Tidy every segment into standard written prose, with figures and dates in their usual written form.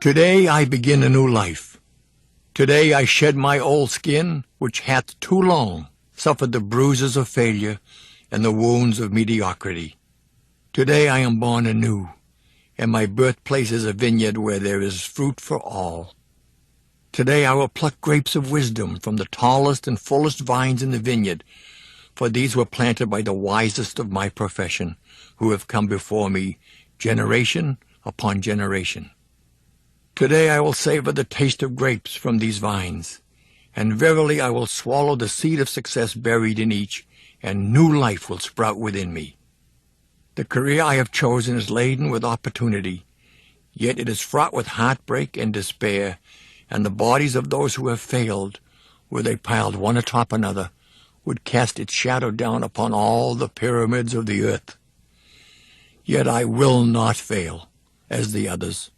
Today I begin a new life. Today I shed my old skin, which hath too long suffered the bruises of failure and the wounds of mediocrity. Today I am born anew, and my birthplace is a vineyard where there is fruit for all. Today I will pluck grapes of wisdom from the tallest and fullest vines in the vineyard, for these were planted by the wisest of my profession, who have come before me generation upon generation. Today I will savor the taste of grapes from these vines, and verily I will swallow the seed of success buried in each, and new life will sprout within me. The career I have chosen is laden with opportunity, yet it is fraught with heartbreak and despair, and the bodies of those who have failed, were they piled one atop another, would cast its shadow down upon all the pyramids of the earth. Yet I will not fail, as the others,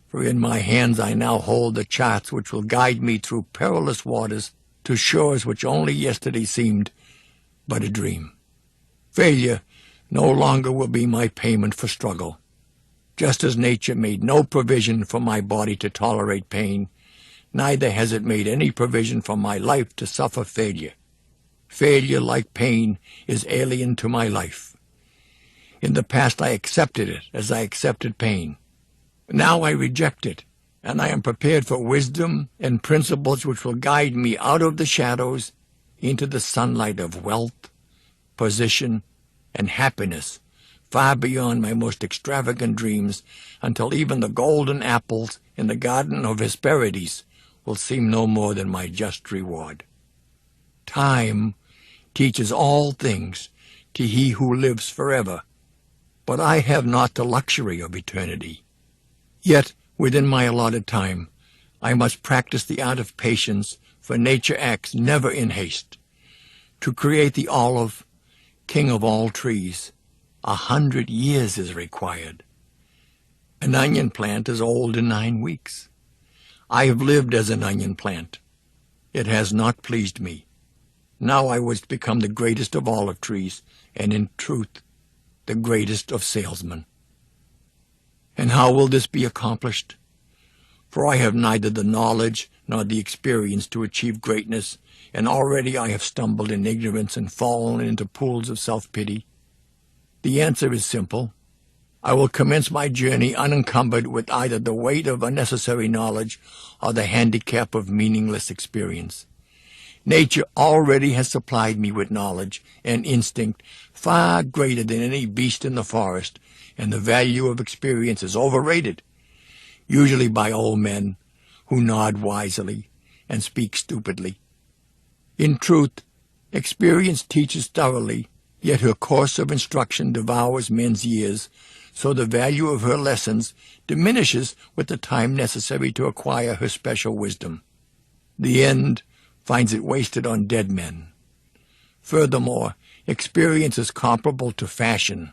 for in my hands I now hold the charts which will guide me through perilous waters to shores which only yesterday seemed but a dream. Failure no longer will be my payment for struggle. Just as nature made no provision for my body to tolerate pain, neither has it made any provision for my life to suffer failure. Failure, like pain, is alien to my life. In the past I accepted it as I accepted pain. Now I reject it, and I am prepared for wisdom and principles which will guide me out of the shadows into the sunlight of wealth, position, and happiness, far beyond my most extravagant dreams, until even the golden apples in the garden of Hesperides will seem no more than my just reward. Time teaches all things to he who lives forever, but I have not the luxury of eternity. Yet, within my allotted time, I must practice the art of patience, for nature acts never in haste. To create the olive, king of all trees, 100 years is required. An onion plant is old in 9 weeks. I have lived as an onion plant. It has not pleased me. Now I was to become the greatest of olive trees, and in truth, the greatest of salesmen. And how will this be accomplished? For I have neither the knowledge nor the experience to achieve greatness, and already I have stumbled in ignorance and fallen into pools of self-pity. The answer is simple. I will commence my journey unencumbered with either the weight of unnecessary knowledge or the handicap of meaningless experience. Nature already has supplied me with knowledge and instinct far greater than any beast in the forest, and the value of experience is overrated, usually by old men who nod wisely and speak stupidly. In truth, experience teaches thoroughly, yet her course of instruction devours men's years, so the value of her lessons diminishes with the time necessary to acquire her special wisdom. The end finds it wasted on dead men. Furthermore, experience is comparable to fashion.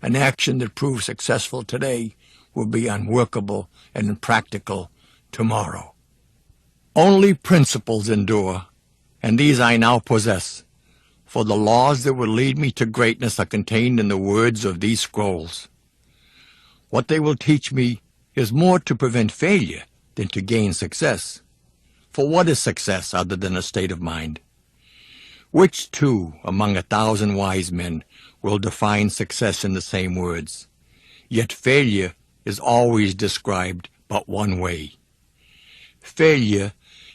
An action that proves successful today will be unworkable and impractical tomorrow. Only principles endure, and these I now possess, for the laws that will lead me to greatness are contained in the words of these scrolls. What they will teach me is more to prevent failure than to gain success. For what is success other than a state of mind? Which two among 1,000 wise men will define success in the same words? Yet failure is always described but one way. Failure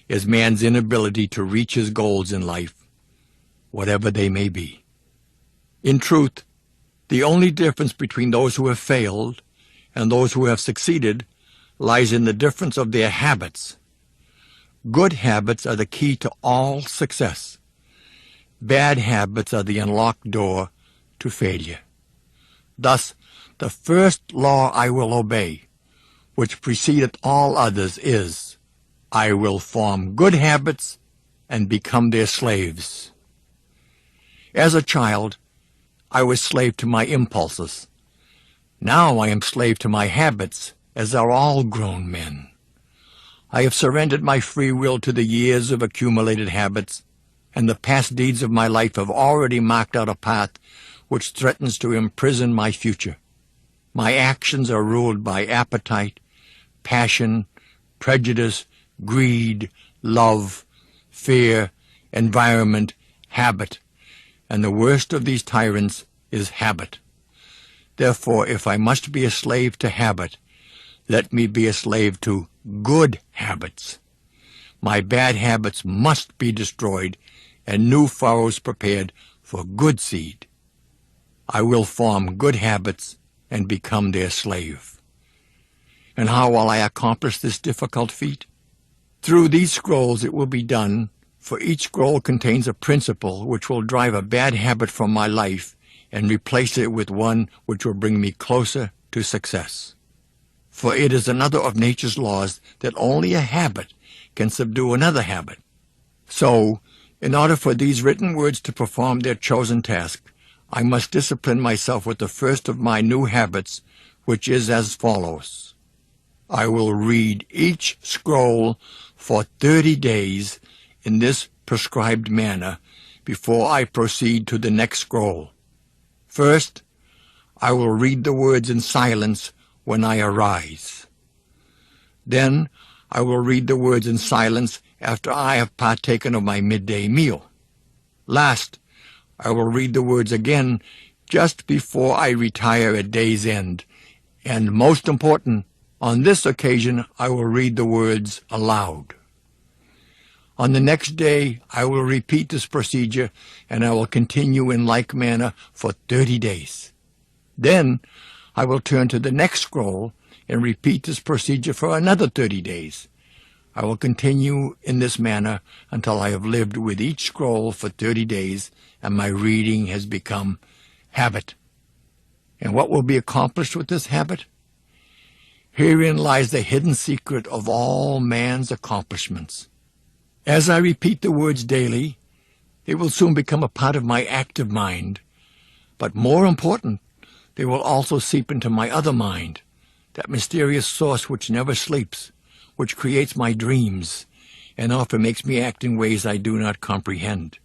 is man's inability to reach his goals in life, whatever they may be. In truth, the only difference between those who have failed and those who have succeeded lies in the difference of their habits. Good habits are the key to all success. Bad habits are the unlocked door to failure. Thus, the first law I will obey, which precedeth all others, is, I will form good habits and become their slaves. As a child, I was slave to my impulses. Now I am slave to my habits, as are all grown men. I have surrendered my free will to the years of accumulated habits, and the past deeds of my life have already marked out a path which threatens to imprison my future. My actions are ruled by appetite, passion, prejudice, greed, love, fear, environment, habit, and the worst of these tyrants is habit. Therefore, if I must be a slave to habit, let me be a slave to good habits. My bad habits must be destroyed and new furrows prepared for good seed. I will form good habits and become their slave. And how will I accomplish this difficult feat? Through these scrolls it will be done, for each scroll contains a principle which will drive a bad habit from my life and replace it with one which will bring me closer to success. For it is another of nature's laws that only a habit can subdue another habit. So, in order for these written words to perform their chosen task, I must discipline myself with the first of my new habits, which is as follows. I will read each scroll for 30 days in this prescribed manner before I proceed to the next scroll. First, I will read the words in silence when I arise. Then I will read the words in silence after I have partaken of my midday meal. Last, I will read the words again just before I retire at day's end. And most important, on this occasion I will read the words aloud. On the next day I will repeat this procedure, and I will continue in like manner for 30 days. Then I will turn to the next scroll and repeat this procedure for another 30 days. I will continue in this manner until I have lived with each scroll for 30 days and my reading has become habit. And what will be accomplished with this habit? Herein lies the hidden secret of all man's accomplishments. As I repeat the words daily, they will soon become a part of my active mind. But more important, they will also seep into my other mind, that mysterious source which never sleeps, which creates my dreams, and often makes me act in ways I do not comprehend.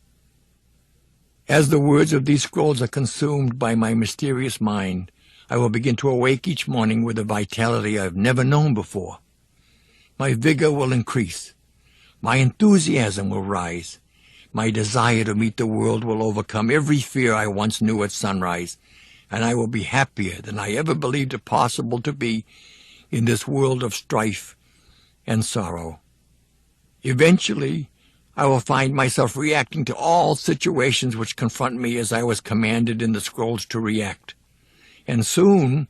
As the words of these scrolls are consumed by my mysterious mind, I will begin to awake each morning with a vitality I have never known before. My vigor will increase. My enthusiasm will rise. My desire to meet the world will overcome every fear I once knew at sunrise, and I will be happier than I ever believed it possible to be in this world of strife and sorrow. Eventually, I will find myself reacting to all situations which confront me as I was commanded in the scrolls to react. And soon,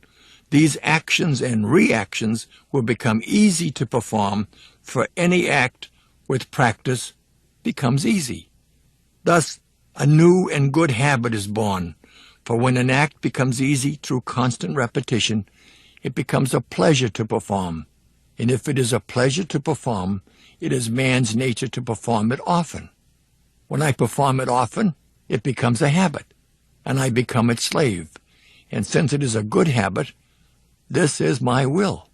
these actions and reactions will become easy to perform, for any act with practice becomes easy. Thus, a new and good habit is born, for when an act becomes easy through constant repetition, it becomes a pleasure to perform. And if it is a pleasure to perform, it is man's nature to perform it often. When I perform it often, it becomes a habit, and I become its slave. And since it is a good habit, this is my will.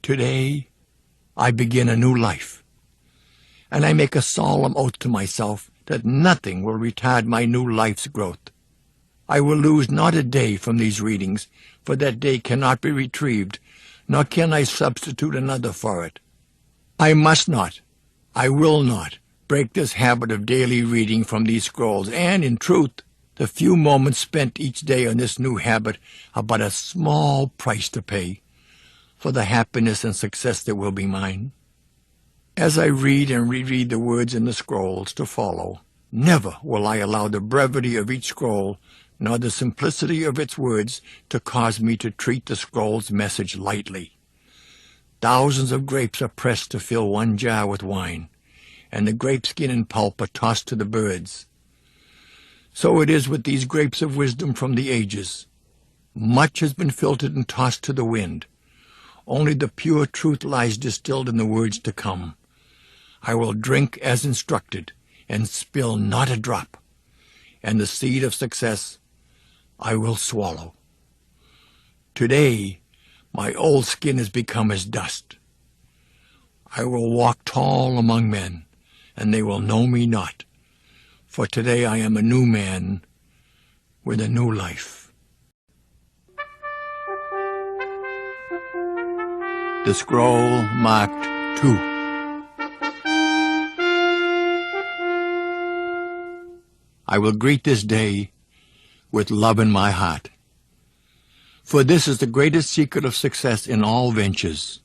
Today, I begin a new life, and I make a solemn oath to myself that nothing will retard my new life's growth. I will lose not a day from these readings, for that day cannot be retrieved, nor can I substitute another for it. I must not, I will not, break this habit of daily reading from these scrolls, and, in truth, the few moments spent each day on this new habit are but a small price to pay for the happiness and success that will be mine. As I read and reread the words in the scrolls to follow, never will I allow the brevity of each scroll nor the simplicity of its words to cause me to treat the scroll's message lightly. Thousands of grapes are pressed to fill one jar with wine, and the grape skin and pulp are tossed to the birds. So it is with these grapes of wisdom from the ages. Much has been filtered and tossed to the wind. Only the pure truth lies distilled in the words to come. I will drink as instructed, and spill not a drop, and the seed of success I will swallow. Today, my old skin has become as dust. I will walk tall among men, and they will know me not, for today I am a new man with a new life. the scroll marked 2. I will greet this day with love in my heart. For this is the greatest secret of success in all ventures.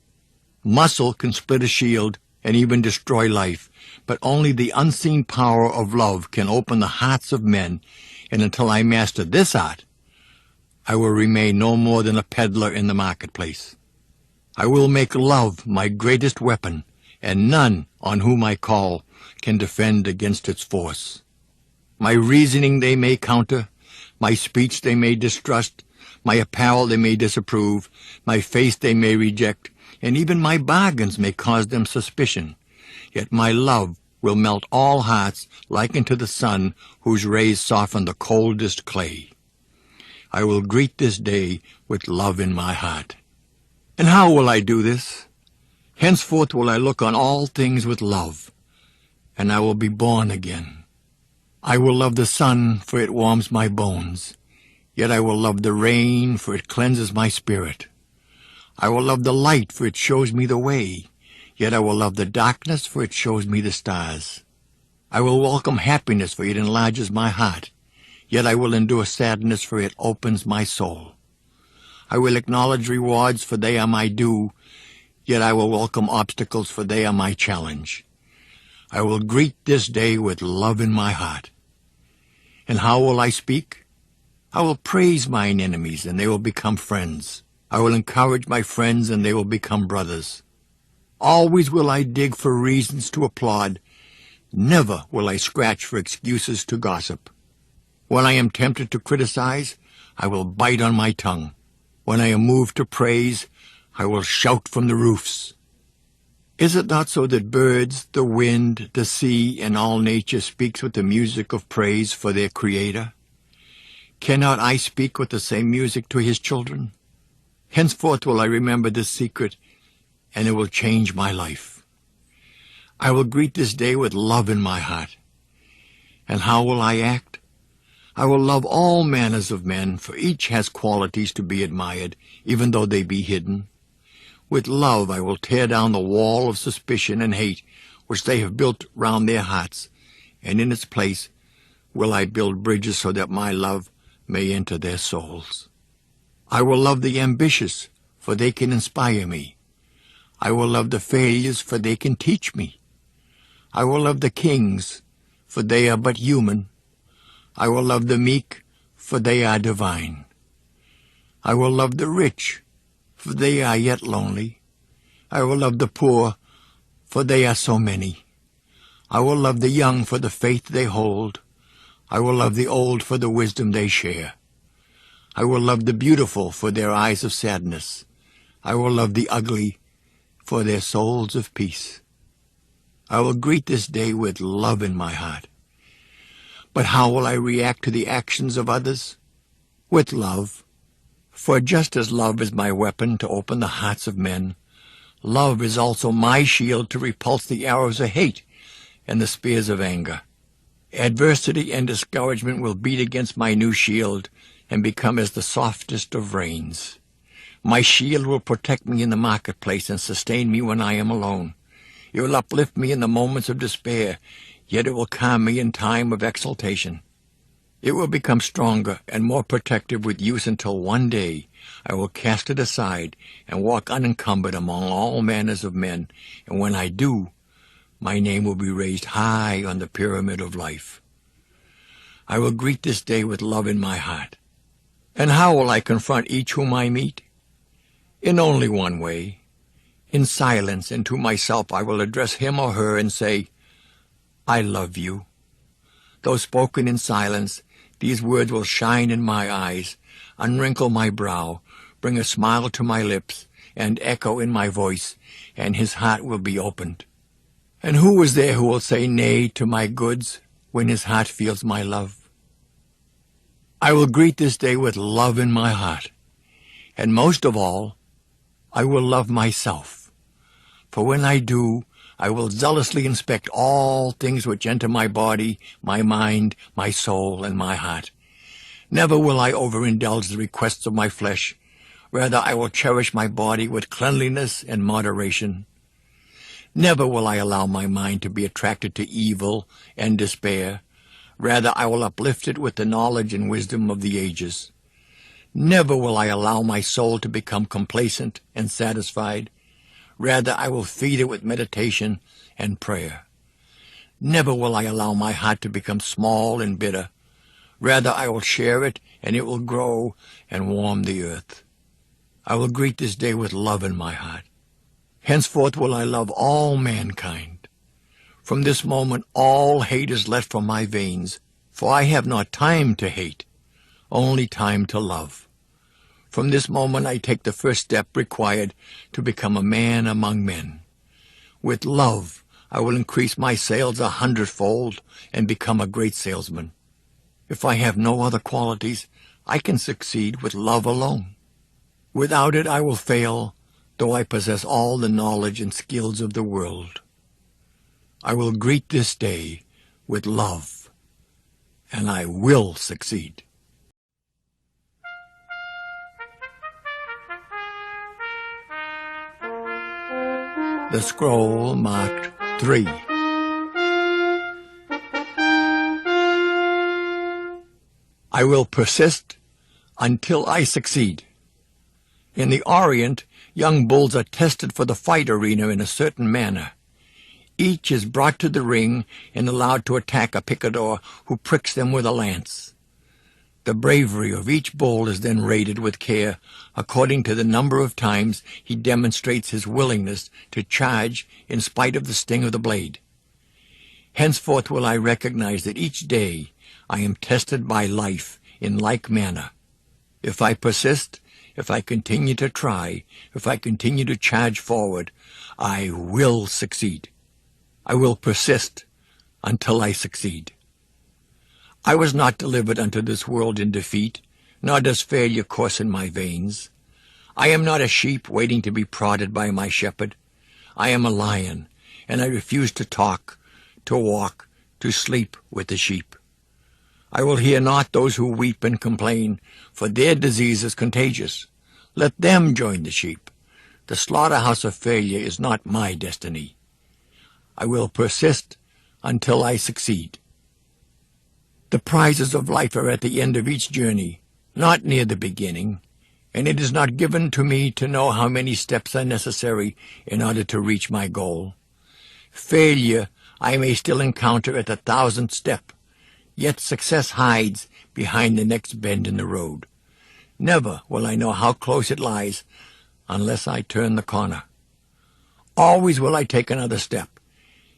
Muscle can split a shield and even destroy life, but only the unseen power of love can open the hearts of men, and until I master this art, I will remain no more than a peddler in the marketplace. I will make love my greatest weapon, and none on whom I call can defend against its force. My reasoning they may counter, my speech they may distrust, my apparel they may disapprove, my face they may reject, and even my bargains may cause them suspicion. Yet my love will melt all hearts like unto the sun, whose rays soften the coldest clay. I will greet this day with love in my heart. And how will I do this? Henceforth will I look on all things with love, and I will be born again. I will love the sun, for it warms my bones. Yet I will love the rain, for it cleanses my spirit. I will love the light, for it shows me the way. Yet I will love the darkness, for it shows me the stars. I will welcome happiness, for it enlarges my heart. Yet I will endure sadness, for it opens my soul. I will acknowledge rewards, for they are my due. Yet I will welcome obstacles, for they are my challenge. I will greet this day with love in my heart. And how will I speak? I will praise mine enemies, and they will become friends. I will encourage my friends, and they will become brothers. Always will I dig for reasons to applaud. Never will I scratch for excuses to gossip. When I am tempted to criticize, I will bite on my tongue. When I am moved to praise, I will shout from the roofs. Is it not so that birds, the wind, the sea, and all nature speaks with the music of praise for their Creator? Cannot I speak with the same music to his children? Henceforth will I remember this secret, and it will change my life. I will greet this day with love in my heart. And how will I act? I will love all manners of men, for each has qualities to be admired, even though they be hidden. With love I will tear down the wall of suspicion and hate which they have built round their hearts, and in its place will I build bridges so that my love may enter their souls. I will love the ambitious, for they can inspire me. I will love the failures, for they can teach me. I will love the kings, for they are but human. I will love the meek, for they are divine. I will love the rich, for they are yet lonely. I will love the poor, for they are so many. I will love the young for the faith they hold. I will love the old for the wisdom they share. I will love the beautiful for their eyes of sadness. I will love the ugly for their souls of peace. I will greet this day with love in my heart. But how will I react to the actions of others? With love. For just as love is my weapon to open the hearts of men, love is also my shield to repulse the arrows of hate and the spears of anger. Adversity and discouragement will beat against my new shield and become as the softest of rains. My shield will protect me in the marketplace and sustain me when I am alone. It will uplift me in the moments of despair, yet it will calm me in time of exultation. It will become stronger and more protective with use until one day I will cast it aside and walk unencumbered among all manners of men, and when I do, my name will be raised high on the pyramid of life. I will greet this day with love in my heart. And how will I confront each whom I meet? In only one way. In silence, and to myself I will address him or her and say, I love you. Though spoken in silence, these words will shine in my eyes, unwrinkle my brow, bring a smile to my lips, and echo in my voice, and his heart will be opened. And who is there who will say nay to my goods when his heart feels my love? I will greet this day with love in my heart, and most of all, I will love myself. For when I do, I will zealously inspect all things which enter my body, my mind, my soul, and my heart. Never will I overindulge the requests of my flesh, Rather, I will cherish my body with cleanliness and moderation. Never will I allow my mind to be attracted to evil and despair. Rather, I will uplift it with the knowledge and wisdom of the ages. Never will I allow my soul to become complacent and satisfied. Rather, I will feed it with meditation and prayer. Never will I allow my heart to become small and bitter. Rather, I will share it, and it will grow and warm the earth. I will greet this day with love in my heart. Henceforth will I love all mankind. From this moment all hate is let from my veins, for I have not time to hate, only time to love. From this moment I take the first step required to become a man among men. With love I will increase my sales 100-fold and become a great salesman. If I have no other qualities, I can succeed with love alone. Without it I will fail, though I possess all the knowledge and skills of the world. I will greet this day with love, and I will succeed. The scroll marked 3. I will persist until I succeed. In the Orient, young bulls are tested for the fight arena in a certain manner. Each is brought to the ring and allowed to attack a picador who pricks them with a lance. The bravery of each bull is then rated with care according to the number of times he demonstrates his willingness to charge in spite of the sting of the blade. Henceforth will I recognize that each day I am tested by life in like manner. If I persist, if I continue to try, if I continue to charge forward, I will succeed. I will persist until I succeed. I was not delivered unto this world in defeat, nor does failure course in my veins. I am not a sheep waiting to be prodded by my shepherd. I am a lion, and I refuse to talk, to walk, to sleep with the sheep. I will hear not those who weep and complain, for their disease is contagious. Let them join the sheep. The slaughterhouse of failure is not my destiny. I will persist until I succeed. The prizes of life are at the end of each journey, not near the beginning, and it is not given to me to know how many steps are necessary in order to reach my goal. Failure I may still encounter at the 1,000th step, yet success hides behind the next bend in the road. Never will I know how close it lies unless I turn the corner. Always will I take another step.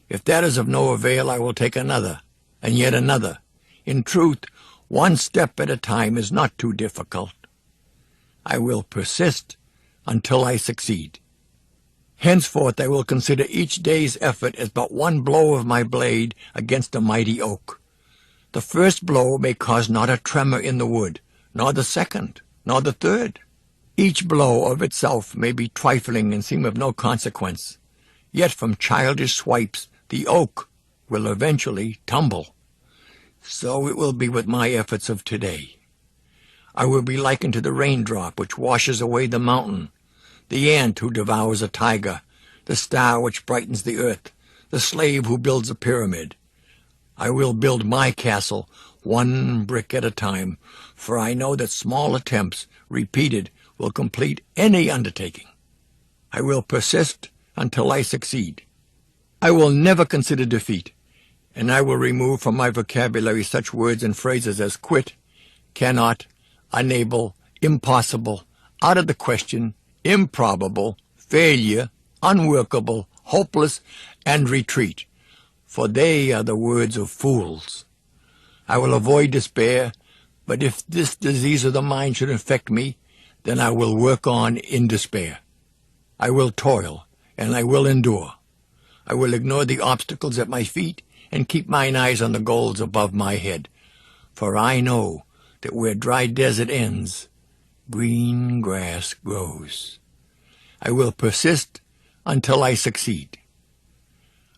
If that is of no avail, I will take another, and yet another. In truth, one step at a time is not too difficult. I will persist until I succeed. Henceforth I will consider each day's effort as but one blow of my blade against a mighty oak. The first blow may cause not a tremor in the wood, nor the second, nor the third. Each blow of itself may be trifling and seem of no consequence, yet from childish swipes the oak will eventually tumble. So it will be with my efforts of today. I will be likened to the raindrop which washes away the mountain, the ant who devours a tiger, the star which brightens the earth, the slave who builds a pyramid. I will build my castle one brick at a time, for I know that small attempts, repeated, will complete any undertaking. I will persist until I succeed. I will never consider defeat, and I will remove from my vocabulary such words and phrases as quit, cannot, unable, impossible, out of the question, improbable, failure, unworkable, hopeless, and retreat, for they are the words of fools. I will avoid despair, but if this disease of the mind should infect me, then I will work on in despair. I will toil, and I will endure. I will ignore the obstacles at my feet and keep mine eyes on the goals above my head, for I know that where dry desert ends, green grass grows. I will persist until I succeed.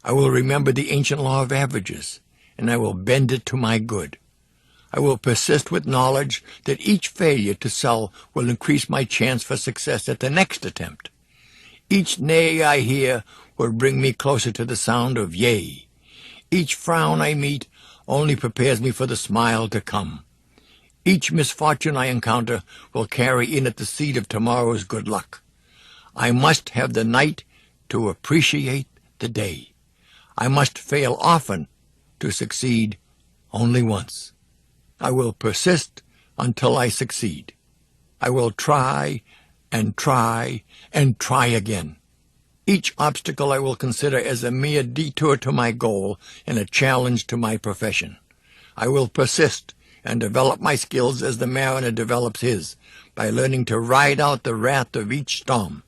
I will remember the ancient law of averages, and I will bend it to my good. I will persist with knowledge that each failure to sell will increase my chance for success at the next attempt. Each nay I hear will bring me closer to the sound of yea. Each frown I meet only prepares me for the smile to come. Each misfortune I encounter will carry in it the seed of tomorrow's good luck. I must have the night to appreciate the day. I must fail often to succeed only once. I will persist until I succeed. I will try and try and try again. Each obstacle I will consider as a mere detour to my goal and a challenge to my profession. I will persist and develop my skills as the mariner develops his, by learning to ride out the wrath of each storm.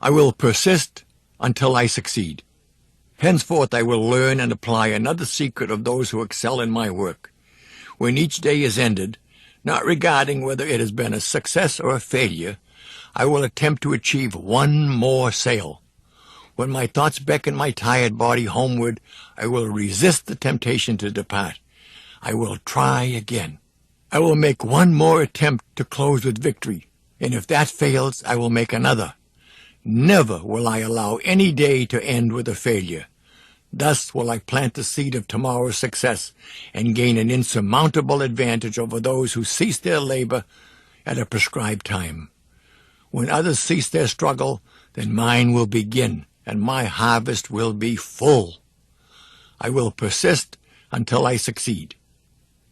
I will persist until I succeed. Henceforth I will learn and apply another secret of those who excel in my work. When each day is ended, not regarding whether it has been a success or a failure, I will attempt to achieve one more sale. When my thoughts beckon my tired body homeward, I will resist the temptation to depart. I will try again. I will make one more attempt to close with victory, and if that fails, I will make another. Never will I allow any day to end with a failure. Thus will I plant the seed of tomorrow's success and gain an insurmountable advantage over those who cease their labor at a prescribed time. When others cease their struggle, then mine will begin, and my harvest will be full. I will persist until I succeed.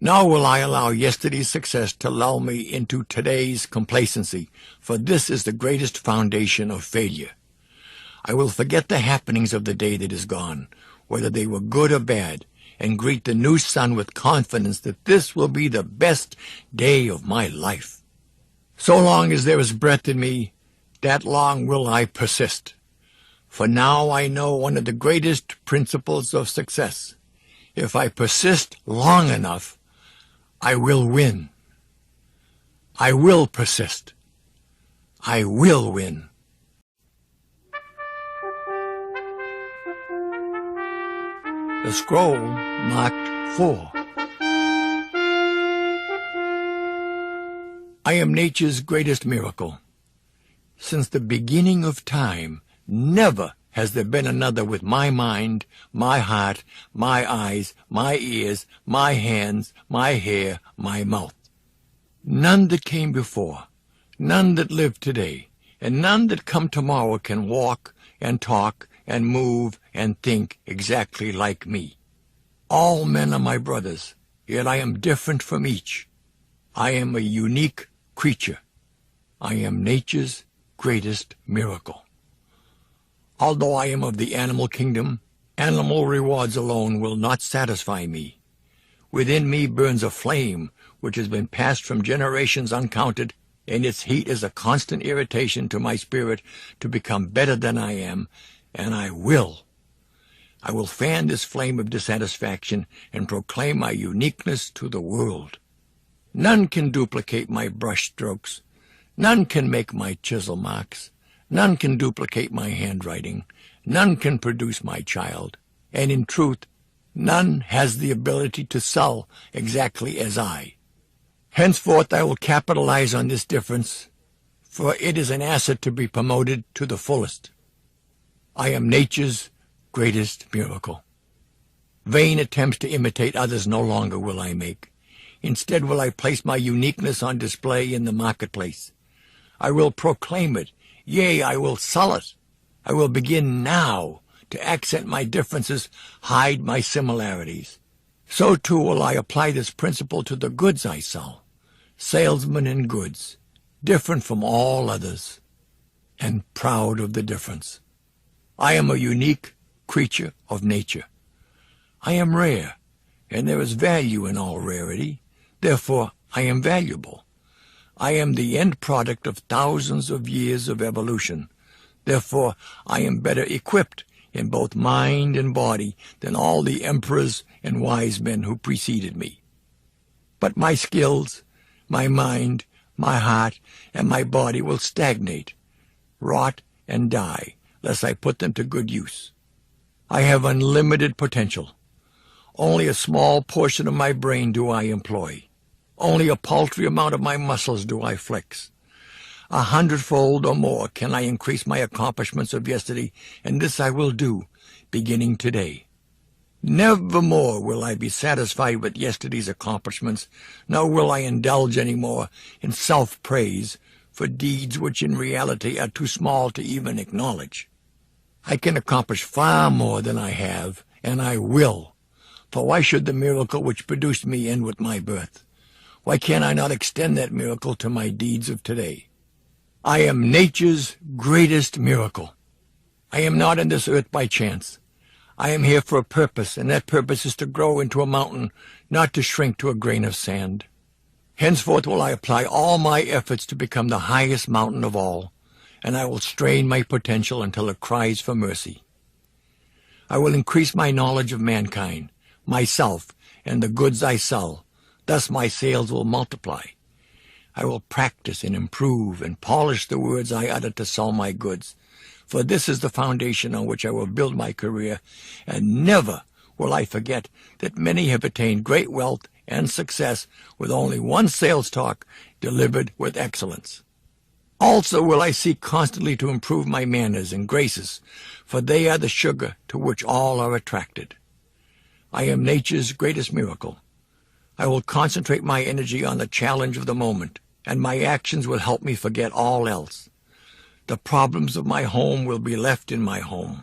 Nor will I allow yesterday's success to lull me into today's complacency, for this is the greatest foundation of failure. I will forget the happenings of the day that is gone, whether they were good or bad, and greet the new sun with confidence that this will be the best day of my life. So long as there is breath in me, that long will I persist. For now I know one of the greatest principles of success. If I persist long enough, I will win. I will persist. I will win. The scroll marked 4. I am nature's greatest miracle. Since the beginning of time, never has there been another with my mind, my heart, my eyes, my ears, my hands, my hair, my mouth. None that came before, none that live today, and none that come tomorrow can walk and talk and move and think exactly like me. All men are my brothers, yet I am different from each. I am a unique creature. I am nature's greatest miracle. Although I am of the animal kingdom, animal rewards alone will not satisfy me. Within me burns a flame which has been passed from generations uncounted, and its heat is a constant irritation to my spirit to become better than I am, and I will. I will fan this flame of dissatisfaction and proclaim my uniqueness to the world. None can duplicate my brush strokes. None can make my chisel marks. None can duplicate my handwriting. None can produce my child. And in truth, none has the ability to sell exactly as I. Henceforth I will capitalize on this difference, for it is an asset to be promoted to the fullest. I am nature's greatest miracle. Vain attempts to imitate others no longer will I make. Instead will I place my uniqueness on display in the marketplace. I will proclaim it. Yea, I will sell it. I will begin now to accent my differences, hide my similarities. So too will I apply this principle to the goods I sell. Salesman in goods, different from all others, and proud of the difference. I am a unique creature of nature. I am rare, and there is value in all rarity. Therefore, I am valuable. I am the end product of thousands of years of evolution. Therefore, I am better equipped in both mind and body than all the emperors and wise men who preceded me. But my skills, my mind, my heart, and my body will stagnate, rot, and die, lest I put them to good use. I have unlimited potential. Only a small portion of my brain do I employ. Only a paltry amount of my muscles do I flex. 100-fold or more can I increase my accomplishments of yesterday, and this I will do, beginning today. Nevermore will I be satisfied with yesterday's accomplishments, nor will I indulge any more in self-praise for deeds which in reality are too small to even acknowledge. I can accomplish far more than I have, and I will. For why should the miracle which produced me end with my birth? Why can I not extend that miracle to my deeds of today? I am nature's greatest miracle. I am not on this earth by chance. I am here for a purpose, and that purpose is to grow into a mountain, not to shrink to a grain of sand. Henceforth will I apply all my efforts to become the highest mountain of all, and I will strain my potential until it cries for mercy. I will increase my knowledge of mankind, myself, and the goods I sell. Thus my sales will multiply. I will practice and improve and polish the words I utter to sell my goods, for this is the foundation on which I will build my career, and never will I forget that many have attained great wealth and success with only one sales talk delivered with excellence. Also will I seek constantly to improve my manners and graces, for they are the sugar to which all are attracted. I am nature's greatest miracle. I will concentrate my energy on the challenge of the moment, and my actions will help me forget all else. The problems of my home will be left in my home.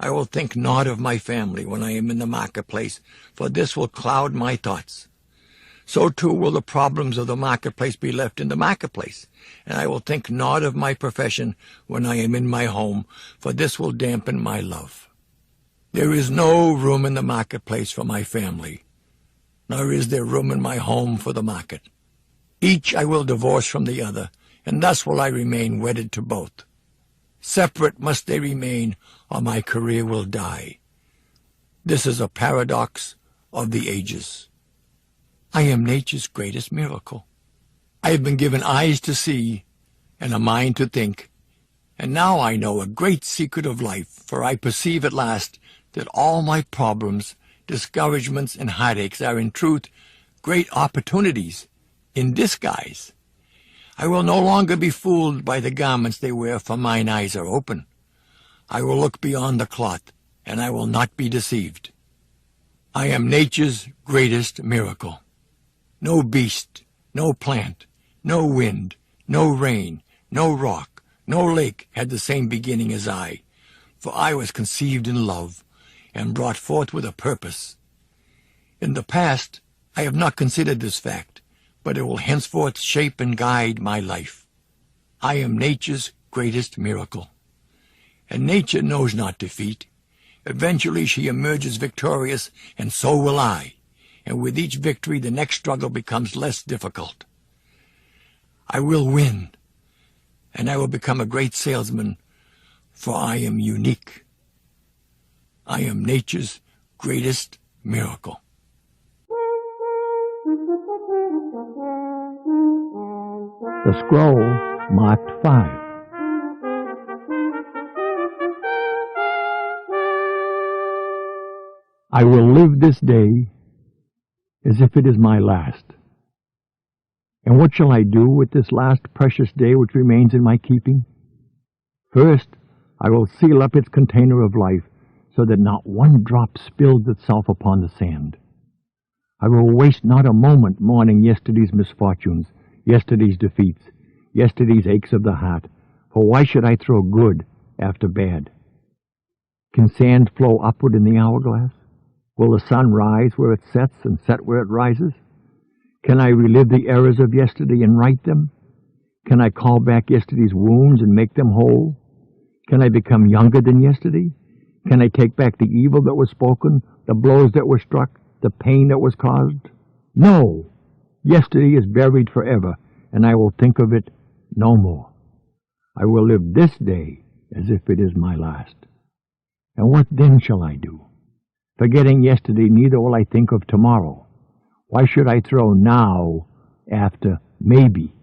I will think not of my family when I am in the marketplace, for this will cloud my thoughts. So too will the problems of the marketplace be left in the marketplace, and I will think not of my profession when I am in my home, for this will dampen my love. There is no room in the marketplace for my family, nor is there room in my home for the market. Each I will divorce from the other, and thus will I remain wedded to both. Separate must they remain, or my career will die. This is a paradox of the ages. I am nature's greatest miracle. I have been given eyes to see and a mind to think, and now I know a great secret of life, for I perceive at last that all my problems, discouragements, and heartaches are in truth great opportunities in disguise. I will no longer be fooled by the garments they wear, for mine eyes are open. I will look beyond the cloth, and I will not be deceived. I am nature's greatest miracle. No beast, no plant, no wind, no rain, no rock, no lake had the same beginning as I, for I was conceived in love and brought forth with a purpose. In the past, I have not considered this fact, but it will henceforth shape and guide my life. I am nature's greatest miracle. And nature knows not defeat. Eventually she emerges victorious, and so will I. And with each victory the next struggle becomes less difficult. I will win, and I will become a great salesman, for I am unique. I am nature's greatest miracle. The scroll marked 5. I will live this day as if it is my last. And what shall I do with this last precious day which remains in my keeping? First, I will seal up its container of life, so that not one drop spills itself upon the sand. I will waste not a moment mourning yesterday's misfortunes, yesterday's defeats, yesterday's aches of the heart, for why should I throw good after bad? Can sand flow upward in the hourglass? Will the sun rise where it sets and set where it rises? Can I relive the errors of yesterday and right them? Can I call back yesterday's wounds and make them whole? Can I become younger than yesterday? Can I take back the evil that was spoken, the blows that were struck, the pain that was caused? No! Yesterday is buried forever, and I will think of it no more. I will live this day as if it is my last. And what then shall I do? Forgetting yesterday, neither will I think of tomorrow. Why should I throw now after maybe?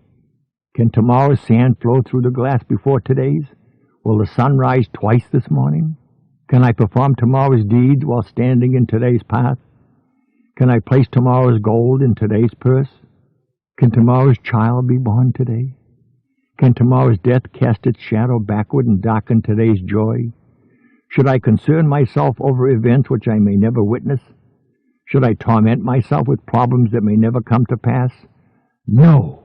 Can tomorrow's sand flow through the glass before today's? Will the sun rise twice this morning? Can I perform tomorrow's deeds while standing in today's path? Can I place tomorrow's gold in today's purse? Can tomorrow's child be born today? Can tomorrow's death cast its shadow backward and darken today's joy? Should I concern myself over events which I may never witness? Should I torment myself with problems that may never come to pass? No.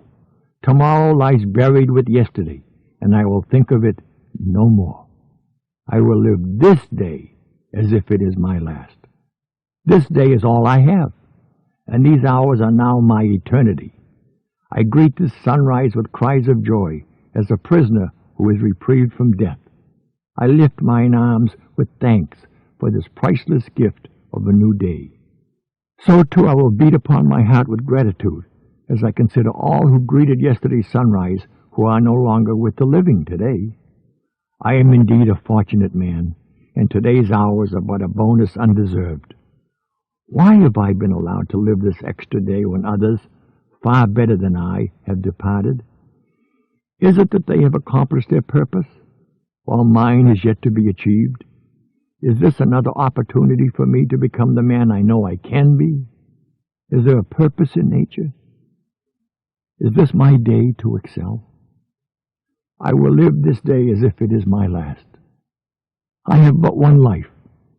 Tomorrow lies buried with yesterday, and I will think of it no more. I will live this day as if it is my last. This day is all I have, and these hours are now my eternity. I greet this sunrise with cries of joy, as a prisoner who is reprieved from death. I lift mine arms with thanks for this priceless gift of a new day. So too I will beat upon my heart with gratitude, as I consider all who greeted yesterday's sunrise who are no longer with the living today. I am indeed a fortunate man, and today's hours are but a bonus undeserved. Why have I been allowed to live this extra day when others, far better than I, have departed? Is it that they have accomplished their purpose, while mine is yet to be achieved? Is this another opportunity for me to become the man I know I can be? Is there a purpose in nature? Is this my day to excel? I will live this day as if it is my last. I have but one life,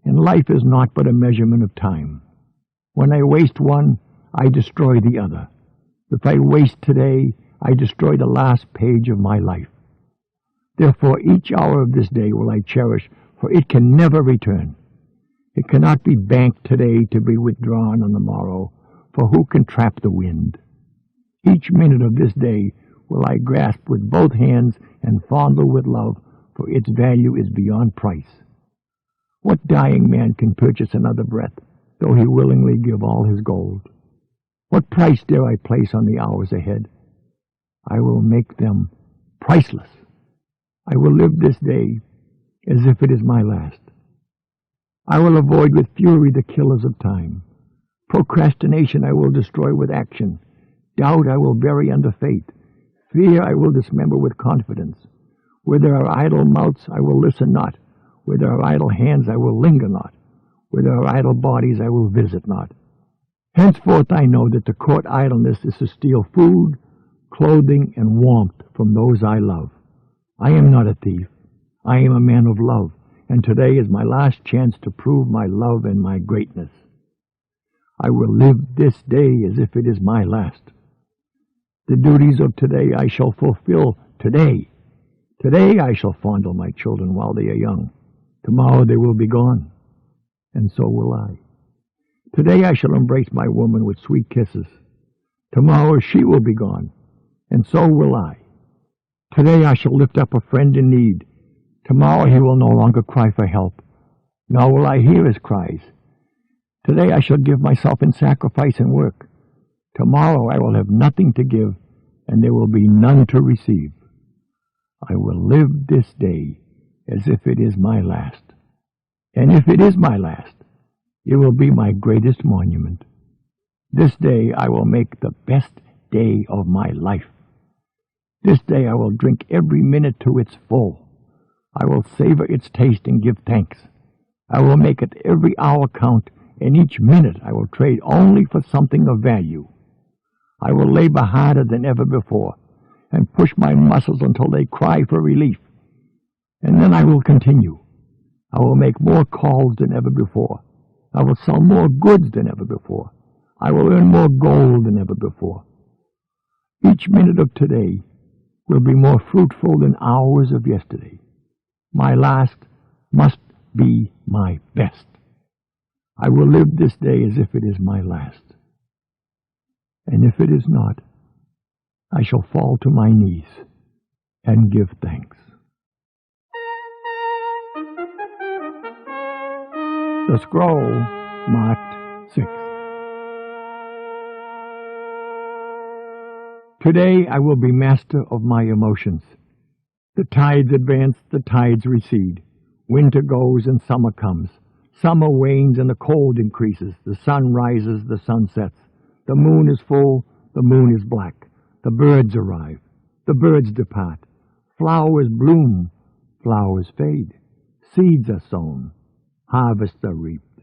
and life is not but a measurement of time. When I waste one, I destroy the other. If I waste today, I destroy the last page of my life. Therefore, each hour of this day will I cherish, for it can never return. It cannot be banked today to be withdrawn on the morrow, for who can trap the wind? Each minute of this day will I grasp with both hands and fondle with love, for its value is beyond price. What dying man can purchase another breath, though he willingly give all his gold? What price dare I place on the hours ahead? I will make them priceless. I will live this day as if it is my last. I will avoid with fury the killers of time. Procrastination I will destroy with action. Doubt I will bury under faith. Fear I will dismember with confidence. Where there are idle mouths I will listen not. Where there are idle hands I will linger not. Where there are idle bodies I will visit not. Henceforth I know that to court idleness is to steal food, clothing, and warmth from those I love. I am not a thief. I am a man of love, and today is my last chance to prove my love and my greatness. I will live this day as if it is my last. The duties of today I shall fulfill today. Today I shall fondle my children while they are young. Tomorrow they will be gone, and so will I. Today I shall embrace my woman with sweet kisses. Tomorrow she will be gone, and so will I. Today I shall lift up a friend in need. Tomorrow he will no longer cry for help, nor will I hear his cries. Today I shall give myself in sacrifice and work. Tomorrow I will have nothing to give, and there will be none to receive. I will live this day as if it is my last. And if it is my last, it will be my greatest monument. This day I will make the best day of my life. This day I will drink every minute to its full. I will savor its taste and give thanks. I will make it every hour count, and each minute I will trade only for something of value. I will labor harder than ever before, and push my muscles until they cry for relief. And then I will continue. I will make more calls than ever before. I will sell more goods than ever before. I will earn more gold than ever before. Each minute of today will be more fruitful than hours of yesterday. My last must be my best. I will live this day as if it is my last. And if it is not, I shall fall to my knees and give thanks. The scroll marked 6. Today I will be master of my emotions. The tides advance, the tides recede. Winter goes and summer comes. Summer wanes and the cold increases. The sun rises, the sun sets. The moon is full, the moon is black. The birds arrive, the birds depart. Flowers bloom, flowers fade. Seeds are sown, harvests are reaped.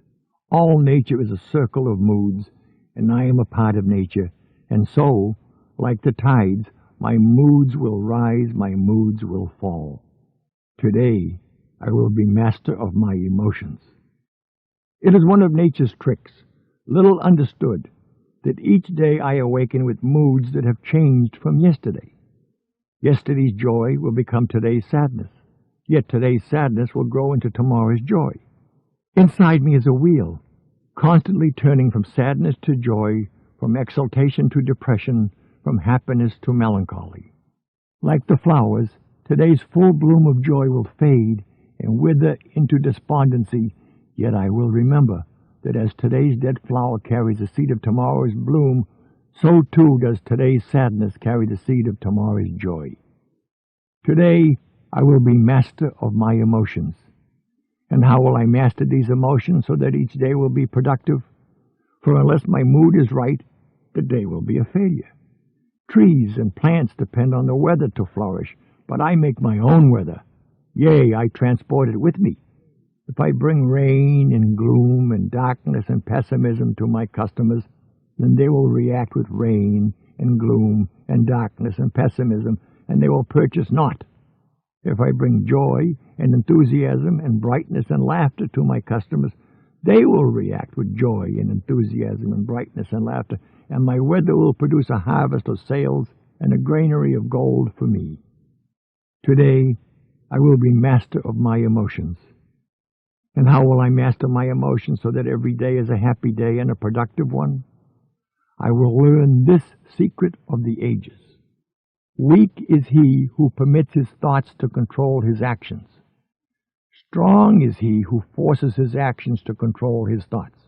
All nature is a circle of moods, and I am a part of nature, and so Like the tides, my moods will rise, my moods will fall. Today, I will be master of my emotions. It is one of nature's tricks, little understood, that each day I awaken with moods that have changed from yesterday. Yesterday's joy will become today's sadness, yet today's sadness will grow into tomorrow's joy. Inside me is a wheel, constantly turning from sadness to joy, from exultation to depression, from happiness to melancholy. Like the flowers, today's full bloom of joy will fade and wither into despondency, yet I will remember that as today's dead flower carries the seed of tomorrow's bloom, so too does today's sadness carry the seed of tomorrow's joy. Today, I will be master of my emotions. And how will I master these emotions so that each day will be productive? For unless my mood is right, the day will be a failure. Trees and plants depend on the weather to flourish, but I make my own weather. Yea, I transport it with me. If I bring rain and gloom and darkness and pessimism to my customers, then they will react with rain and gloom and darkness and pessimism, and they will purchase not. If I bring joy and enthusiasm and brightness and laughter to my customers, they will react with joy and enthusiasm and brightness and laughter, and my weather will produce a harvest of sales and a granary of gold for me. Today, I will be master of my emotions. And how will I master my emotions so that every day is a happy day and a productive one? I will learn this secret of the ages. Weak is he who permits his thoughts to control his actions. Strong is he who forces his actions to control his thoughts.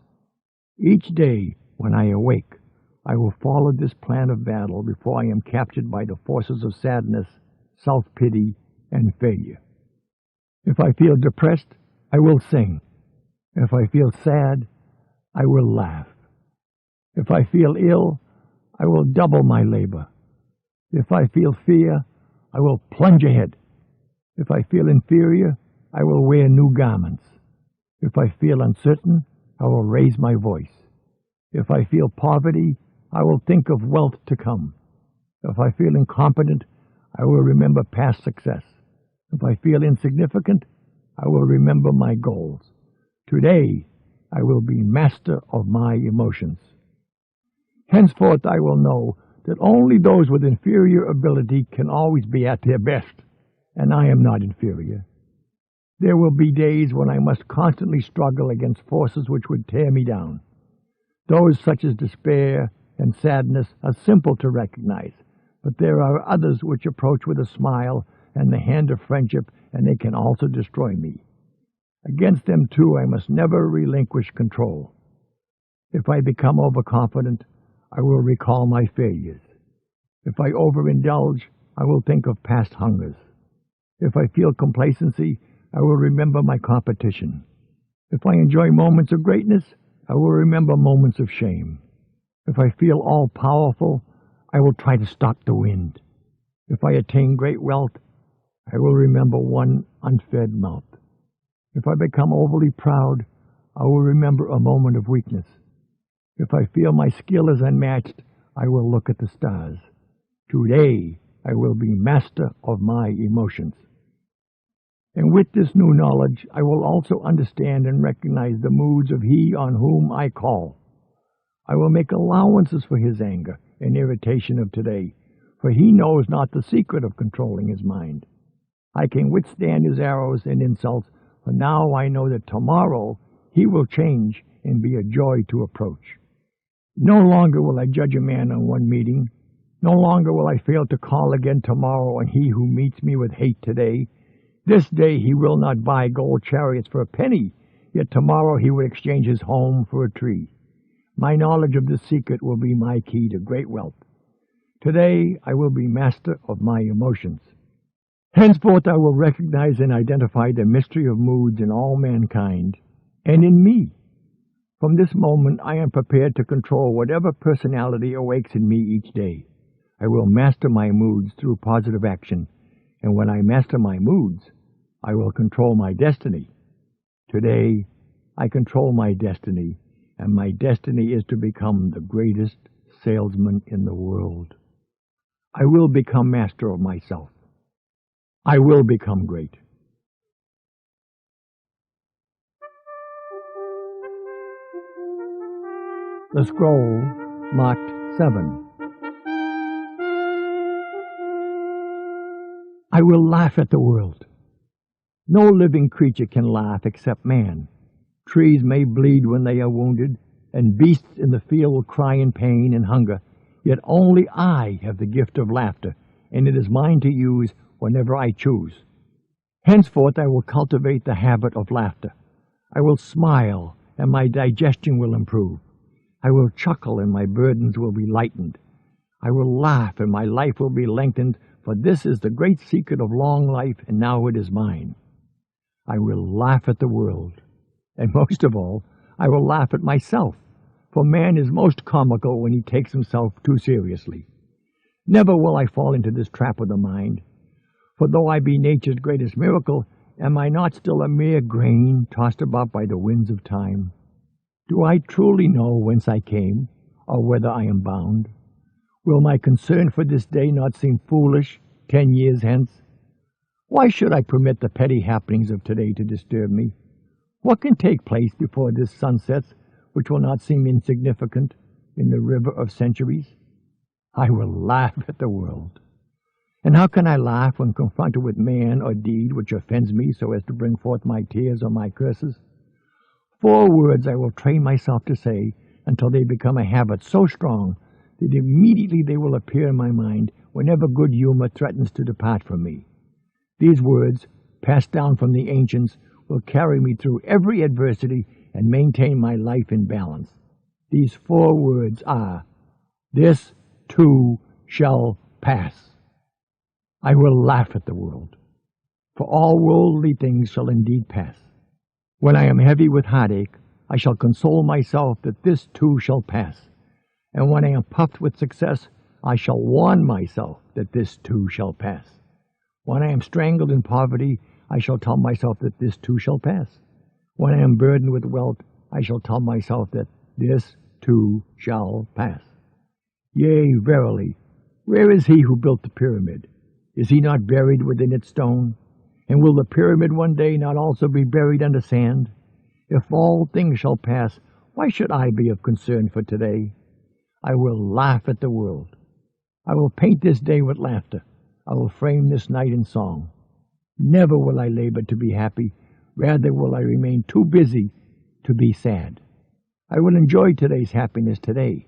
Each day, when I awake, I will follow this plan of battle before I am captured by the forces of sadness, self-pity, and failure. If I feel depressed, I will sing. If I feel sad, I will laugh. If I feel ill, I will double my labor. If I feel fear, I will plunge ahead. If I feel inferior, I will wear new garments. If I feel uncertain, I will raise my voice. If I feel poverty, I will think of wealth to come. If I feel incompetent, I will remember past success. If I feel insignificant, I will remember my goals. Today, I will be master of my emotions. Henceforth, I will know that only those with inferior ability can always be at their best, and I am not inferior. There will be days when I must constantly struggle against forces which would tear me down. Those such as despair and sadness are simple to recognize, but there are others which approach with a smile and the hand of friendship, and they can also destroy me. Against them, too, I must never relinquish control. If I become overconfident, I will recall my failures. If I overindulge, I will think of past hungers. If I feel complacency, I will remember my competition. If I enjoy moments of greatness, I will remember moments of shame. If I feel all-powerful, I will try to stop the wind. If I attain great wealth, I will remember one unfed mouth. If I become overly proud, I will remember a moment of weakness. If I feel my skill is unmatched, I will look at the stars. Today, I will be master of my emotions. And with this new knowledge, I will also understand and recognize the moods of he on whom I call. I will make allowances for his anger and irritation of today, for he knows not the secret of controlling his mind. I can withstand his arrows and insults, for now I know that tomorrow he will change and be a joy to approach. No longer will I judge a man on one meeting. No longer will I fail to call again tomorrow on he who meets me with hate today. This day he will not buy gold chariots for a penny, yet tomorrow he will exchange his home for a tree. My knowledge of this secret will be my key to great wealth. Today I will be master of my emotions. Henceforth I will recognize and identify the mystery of moods in all mankind, and in me. From this moment I am prepared to control whatever personality awakes in me each day. I will master my moods through positive action, and when I master my moods, I will control my destiny. Today, I control my destiny, and my destiny is to become the greatest salesman in the world. I will become master of myself. I will become great. The scroll marked 7. I will laugh at the world. No living creature can laugh except man. Trees may bleed when they are wounded, and beasts in the field will cry in pain and hunger, yet only I have the gift of laughter, and it is mine to use whenever I choose. Henceforth I will cultivate the habit of laughter. I will smile, and my digestion will improve. I will chuckle, and my burdens will be lightened. I will laugh, and my life will be lengthened, for this is the great secret of long life, and now it is mine. I will laugh at the world, and most of all, I will laugh at myself, for man is most comical when he takes himself too seriously. Never will I fall into this trap of the mind, for though I be nature's greatest miracle, am I not still a mere grain tossed about by the winds of time? Do I truly know whence I came, or whither I am bound? Will my concern for this day not seem foolish 10 years hence? Why should I permit the petty happenings of today to disturb me? What can take place before this sun sets which will not seem insignificant in the river of centuries? I will laugh at the world. And how can I laugh when confronted with man or deed which offends me so as to bring forth my tears or my curses? 4 words I will train myself to say until they become a habit so strong that immediately they will appear in my mind whenever good humor threatens to depart from me. These words, passed down from the ancients, will carry me through every adversity and maintain my life in balance. These 4 words are, "This too shall pass." I will laugh at the world, for all worldly things shall indeed pass. When I am heavy with heartache, I shall console myself that this too shall pass. And when I am puffed with success, I shall warn myself that this too shall pass. When I am strangled in poverty, I shall tell myself that this too shall pass. When I am burdened with wealth, I shall tell myself that this too shall pass. Yea, verily, where is he who built the pyramid? Is he not buried within its stone? And will the pyramid one day not also be buried under sand? If all things shall pass, why should I be of concern for today? I will laugh at the world. I will paint this day with laughter. I will frame this night in song. Never will I labor to be happy. Rather will I remain too busy to be sad. I will enjoy today's happiness today.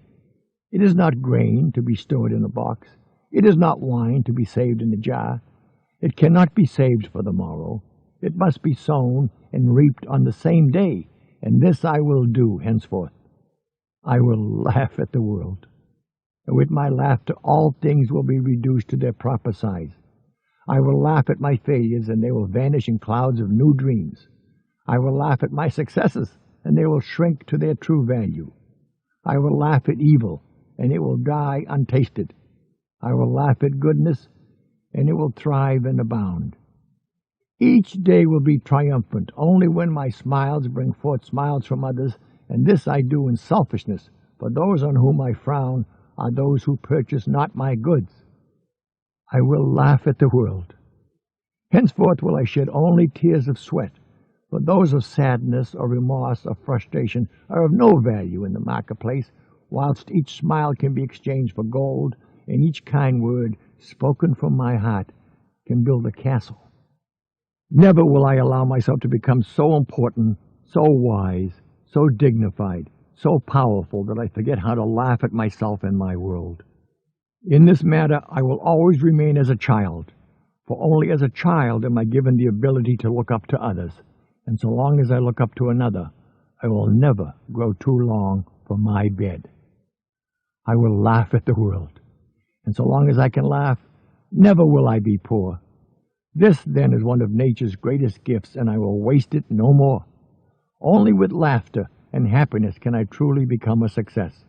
It is not grain to be stored in a box. It is not wine to be saved in a jar. It cannot be saved for the morrow. It must be sown and reaped on the same day, and this I will do henceforth. I will laugh at the world. And with my laughter all things will be reduced to their proper size. I will laugh at my failures, and they will vanish in clouds of new dreams. I will laugh at my successes, and they will shrink to their true value. I will laugh at evil, and it will die untasted. I will laugh at goodness, and it will thrive and abound. Each day will be triumphant only when my smiles bring forth smiles from others, and this I do in selfishness, for those on whom I frown are those who purchase not my goods. I will laugh at the world. Henceforth will I shed only tears of sweat, for those of sadness or remorse or frustration are of no value in the marketplace, whilst each smile can be exchanged for gold, and each kind word spoken from my heart can build a castle. Never will I allow myself to become so important, so wise, so dignified, so powerful that I forget how to laugh at myself and my world. In this matter, I will always remain as a child, for only as a child am I given the ability to look up to others, and so long as I look up to another, I will never grow too long for my bed. I will laugh at the world, and so long as I can laugh, never will I be poor. This, then, is one of nature's greatest gifts, and I will waste it no more. Only with laughter and happiness can I truly become a success.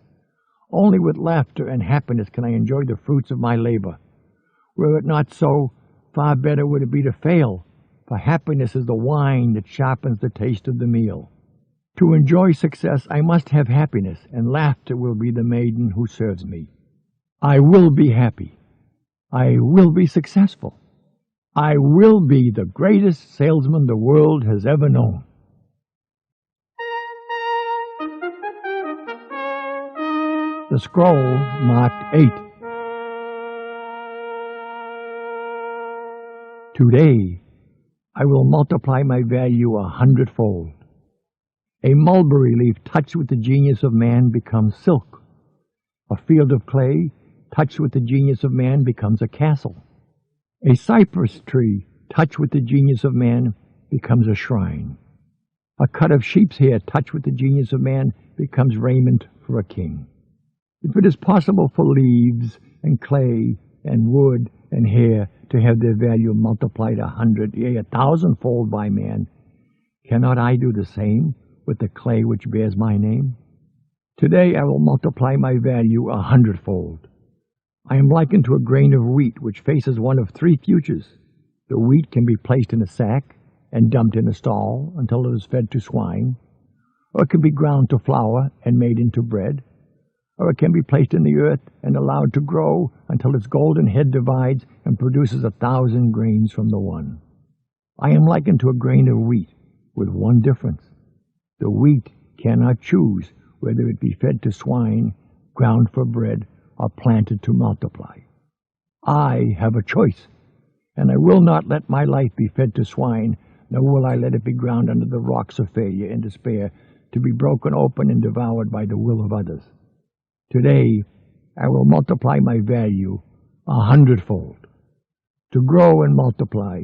Only with laughter and happiness can I enjoy the fruits of my labor. Were it not so, far better would it be to fail, for happiness is the wine that sharpens the taste of the meal. To enjoy success, I must have happiness, and laughter will be the maiden who serves me. I will be happy. I will be successful. I will be the greatest salesman the world has ever known. The scroll marked 8. Today, I will multiply my value 100-fold. A mulberry leaf touched with the genius of man becomes silk. A field of clay touched with the genius of man becomes a castle. A cypress tree touched with the genius of man becomes a shrine. A cut of sheep's hair touched with the genius of man becomes raiment for a king. If it is possible for leaves and clay and wood and hair to have their value multiplied 100, yea, 1,000-fold by man, cannot I do the same with the clay which bears my name? Today I will multiply my value 100-fold. I am likened to a grain of wheat which faces one of 3 futures. The wheat can be placed in a sack and dumped in a stall until it is fed to swine, or it can be ground to flour and made into bread, or it can be placed in the earth and allowed to grow until its golden head divides and produces 1,000 grains from the one. I am likened to a grain of wheat, with one difference. The wheat cannot choose whether it be fed to swine, ground for bread, or planted to multiply. I have a choice, and I will not let my life be fed to swine, nor will I let it be ground under the rocks of failure and despair, to be broken open and devoured by the will of others. Today, I will multiply my value 100-fold. To grow and multiply,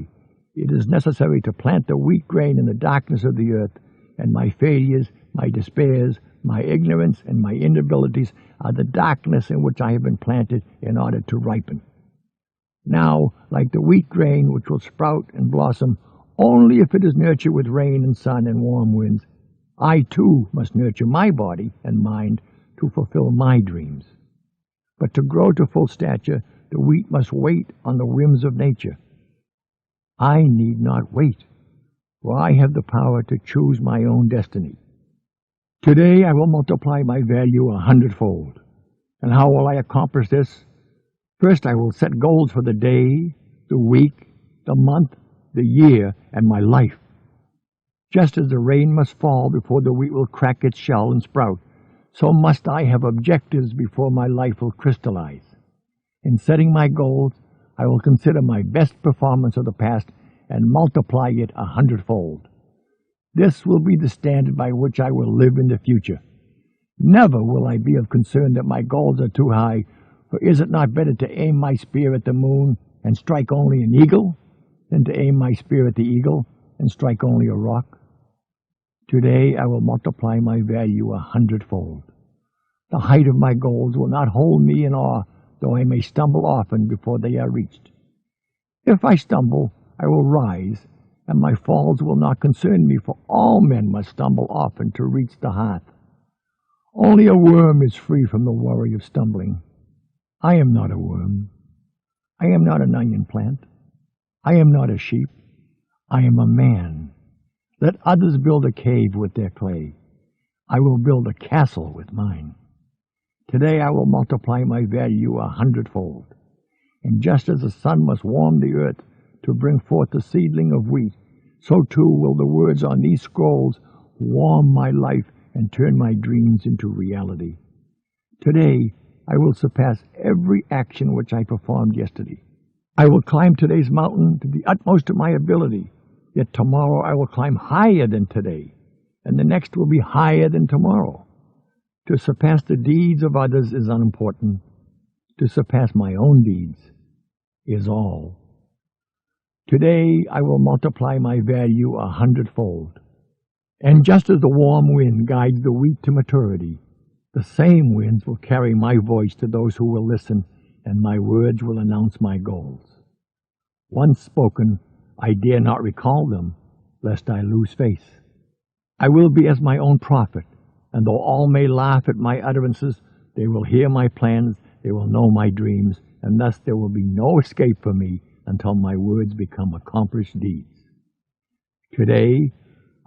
it is necessary to plant the wheat grain in the darkness of the earth, and my failures, my despairs, my ignorance, and my inabilities are the darkness in which I have been planted in order to ripen. Now, like the wheat grain which will sprout and blossom only if it is nurtured with rain and sun and warm winds, I too must nurture my body and mind to fulfill my dreams. But to grow to full stature, the wheat must wait on the whims of nature. I need not wait, for I have the power to choose my own destiny. Today I will multiply my value 100-fold. And how will I accomplish this? First, I will set goals for the day, the week, the month, the year, and my life. Just as the rain must fall before the wheat will crack its shell and sprout, so must I have objectives before my life will crystallize. In setting my goals, I will consider my best performance of the past and multiply it 100-fold. This will be the standard by which I will live in the future. Never will I be of concern that my goals are too high, for is it not better to aim my spear at the moon and strike only an eagle, than to aim my spear at the eagle and strike only a rock? Today I will multiply my value 100-fold. The height of my goals will not hold me in awe, though I may stumble often before they are reached. If I stumble, I will rise, and my falls will not concern me, for all men must stumble often to reach the hearth. Only a worm is free from the worry of stumbling. I am not a worm. I am not an onion plant. I am not a sheep. I am a man. Let others build a cave with their clay. I will build a castle with mine. Today I will multiply my value 100-fold. And just as the sun must warm the earth to bring forth the seedling of wheat, so too will the words on these scrolls warm my life and turn my dreams into reality. Today I will surpass every action which I performed yesterday. I will climb today's mountain to the utmost of my ability, yet tomorrow I will climb higher than today, and the next will be higher than tomorrow. To surpass the deeds of others is unimportant. To surpass my own deeds is all. Today I will multiply my value 100-fold. And just as the warm wind guides the wheat to maturity, the same winds will carry my voice to those who will listen, and my words will announce my goals. Once spoken, I dare not recall them, lest I lose face. I will be as my own prophet, and though all may laugh at my utterances, they will hear my plans, they will know my dreams, and thus there will be no escape for me until my words become accomplished deeds. Today,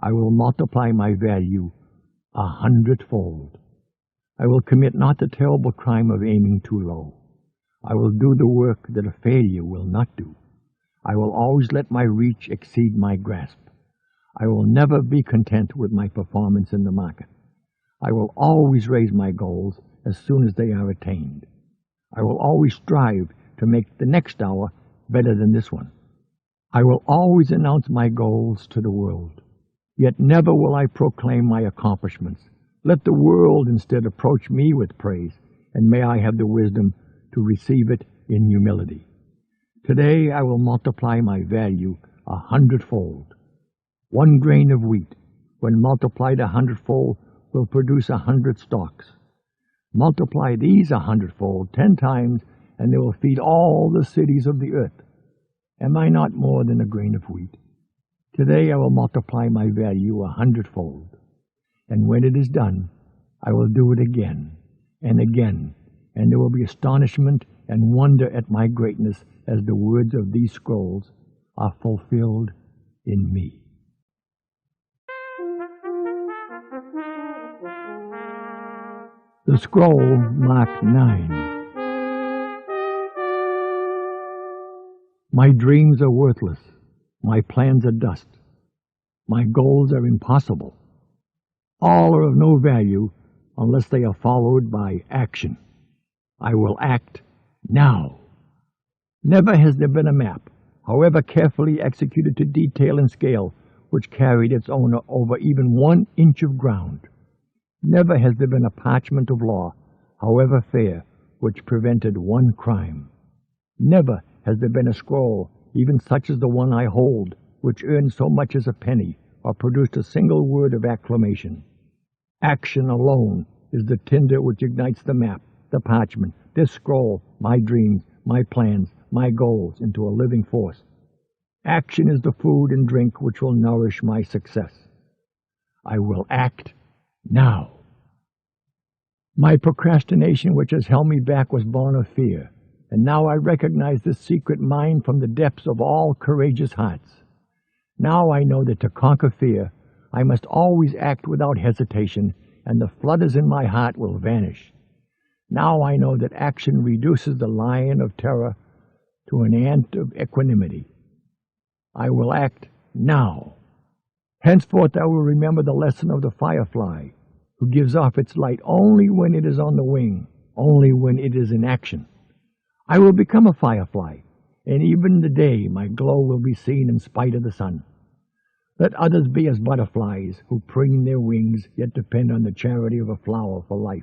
I will multiply my value 100-fold. I will commit not the terrible crime of aiming too low. I will do the work that a failure will not do. I will always let my reach exceed my grasp. I will never be content with my performance in the market. I will always raise my goals as soon as they are attained. I will always strive to make the next hour better than this one. I will always announce my goals to the world. Yet never will I proclaim my accomplishments. Let the world instead approach me with praise, and may I have the wisdom to receive it in humility. Today I will multiply my value 100-fold. 1 grain of wheat, when multiplied 100-fold, will produce 100 stalks. Multiply these 100-fold 10 times, and they will feed all the cities of the earth. Am I not more than a grain of wheat? Today I will multiply my value 100-fold. And when it is done, I will do it again and again, and there will be astonishment and wonder at my greatness as the words of these scrolls are fulfilled in me. The scroll marked 9. My dreams are worthless. My plans are dust. My goals are impossible. All are of no value unless they are followed by action. I will act now. Never has there been a map, however carefully executed to detail and scale, which carried its owner over even 1 inch of ground. Never has there been a parchment of law, however fair, which prevented 1 crime. Never has there been a scroll, even such as the one I hold, which earned so much as a penny, or produced a single word of acclamation. Action alone is the tinder which ignites the map, the parchment, this scroll, my dreams, my plans, my goals into a living force. Action is the food and drink which will nourish my success. I will act now. My procrastination which has held me back was born of fear, and now I recognize this secret mind from the depths of all courageous hearts. Now I know that to conquer fear, I must always act without hesitation, and the flutters in my heart will vanish. Now I know that action reduces the lion of terror to an ant of equanimity. I will act now. Henceforth I will remember the lesson of the firefly, who gives off its light only when it is on the wing, only when it is in action. I will become a firefly, and even in the day my glow will be seen in spite of the sun. Let others be as butterflies, who preen their wings, yet depend on the charity of a flower for life.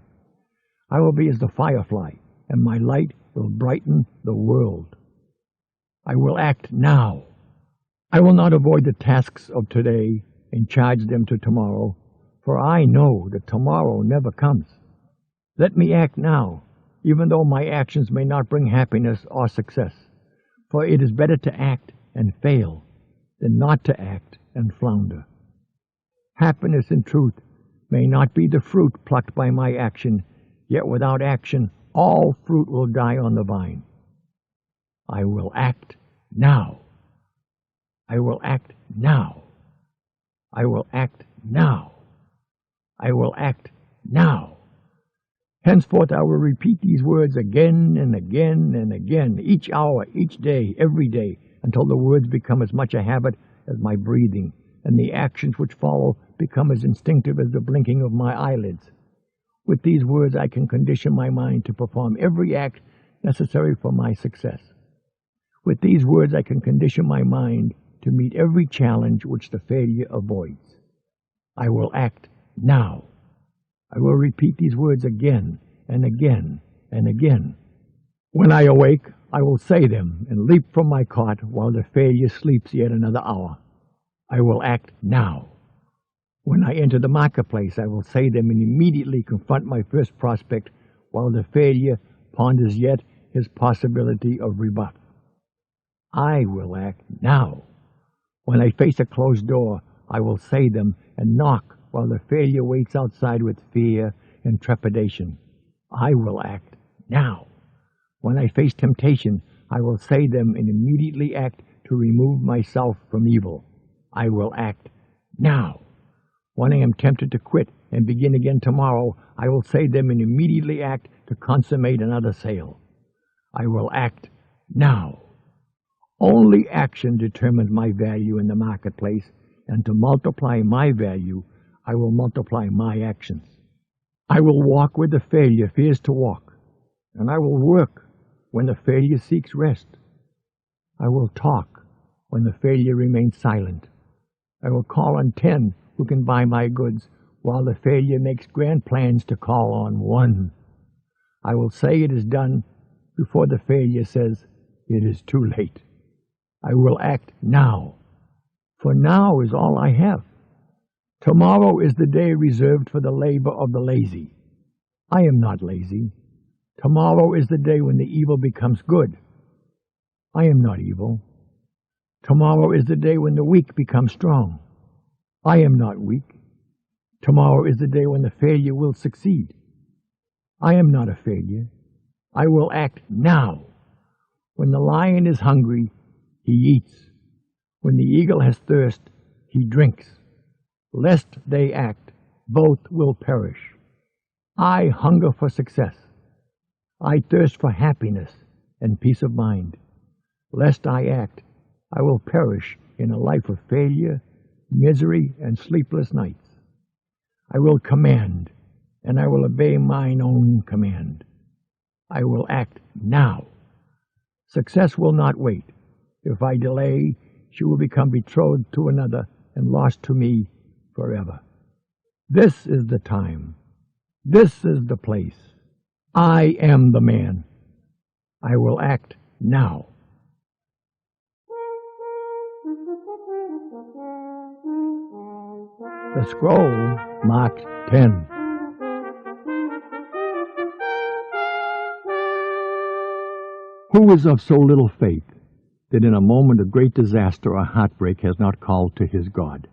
I will be as the firefly, and my light will brighten the world. I will act now. I will not avoid the tasks of today and charge them to tomorrow, for I know that tomorrow never comes. Let me act now, even though my actions may not bring happiness or success, for it is better to act and fail than not to act and flounder. Happiness in truth may not be the fruit plucked by my action, yet without action all fruit will die on the vine. I will act now. I will act now. I will act now. I will act now. Henceforth I will repeat these words again and again and again, each hour, each day, every day, until the words become as much a habit as my breathing, and the actions which follow become as instinctive as the blinking of my eyelids. With these words I can condition my mind to perform every act necessary for my success. With these words I can condition my mind to meet every challenge which the failure avoids. I will act now. I will repeat these words again and again and again. When I awake, I will say them and leap from my cot while the failure sleeps yet another hour. I will act now. When I enter the marketplace, I will say them and immediately confront my first prospect while the failure ponders yet his possibility of rebuff. I will act now. When I face a closed door, I will say them and knock while the failure waits outside with fear and trepidation. I will act now. When I face temptation, I will say them and immediately act to remove myself from evil. I will act now. When I am tempted to quit and begin again tomorrow, I will say them and immediately act to consummate another sale. I will act now. Only action determines my value in the marketplace, and to multiply my value, I will multiply my actions. I will walk where the failure fears to walk, and I will work when the failure seeks rest. I will talk when the failure remains silent. I will call on 10 who can buy my goods, while the failure makes grand plans to call on one. I will say it is done before the failure says it is too late. I will act now, for now is all I have. Tomorrow is the day reserved for the labor of the lazy. I am not lazy. Tomorrow is the day when the evil becomes good. I am not evil. Tomorrow is the day when the weak become strong. I am not weak. Tomorrow is the day when the failure will succeed. I am not a failure. I will act now. When the lion is hungry, he eats. When the eagle has thirst, he drinks. Lest they act, both will perish. I hunger for success. I thirst for happiness and peace of mind. Lest I act, I will perish in a life of failure, misery, and sleepless nights. I will command, and I will obey mine own command. I will act now. Success will not wait. If I delay, she will become betrothed to another and lost to me forever. This is the time. This is the place. I am the man. I will act now. The scroll marked 10. Who is of so little faith that in a moment of great disaster or heartbreak has not called to his God?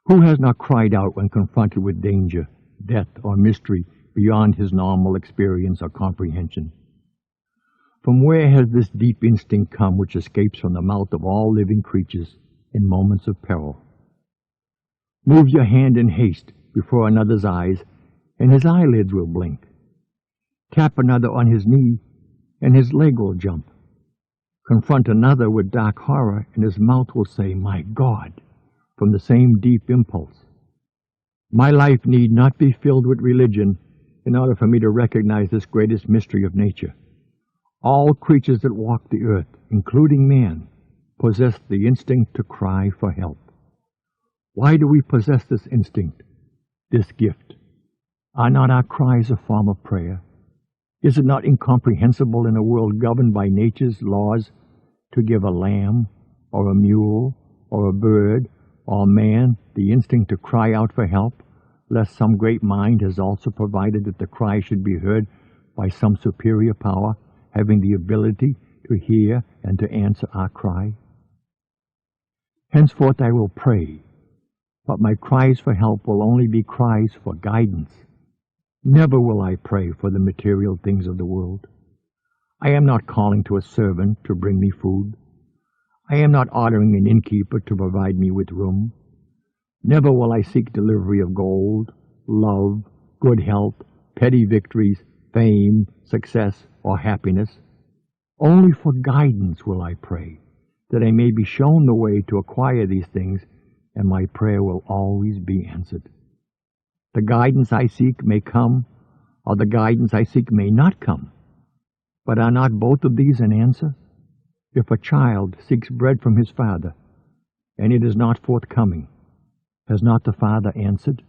Who has not cried out when confronted with danger, death, or mystery beyond his normal experience or comprehension? From where has this deep instinct come which escapes from the mouth of all living creatures in moments of peril? Move your hand in haste before another's eyes, and his eyelids will blink. Tap another on his knee, and his leg will jump. Confront another with dark horror, and his mouth will say, "My God," from the same deep impulse. My life need not be filled with religion in order for me to recognize this greatest mystery of nature. All creatures that walk the earth, including man, possess the instinct to cry for help. Why do we possess this instinct, this gift? Are not our cries a form of prayer? Is it not incomprehensible in a world governed by nature's laws to give a lamb, or a mule, or a bird, or a man the instinct to cry out for help, lest some great mind has also provided that the cry should be heard by some superior power, having the ability to hear and to answer our cry? Henceforth I will pray, but my cries for help will only be cries for guidance. Never will I pray for the material things of the world. I am not calling to a servant to bring me food. I am not ordering an innkeeper to provide me with room. Never will I seek delivery of gold, love, good health, petty victories, fame, success, or happiness. Only for guidance will I pray, that I may be shown the way to acquire these things, and my prayer will always be answered. The guidance I seek may come, or the guidance I seek may not come. But are not both of these an answer? If a child seeks bread from his father, and it is not forthcoming, has not the father answered?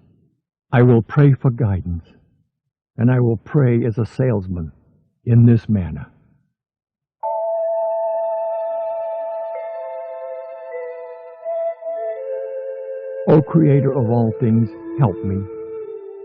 I will pray for guidance, and I will pray as a salesman in this manner. O Creator of all things, help me.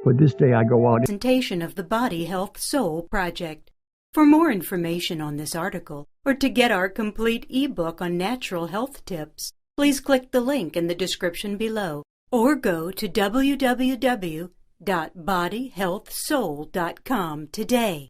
For this day I go out. Presentation of the Body Health Soul Project. For more information on this article, or to get our complete ebook on natural health tips, please click the link in the description below, or go to www.bodyhealthsoul.com today.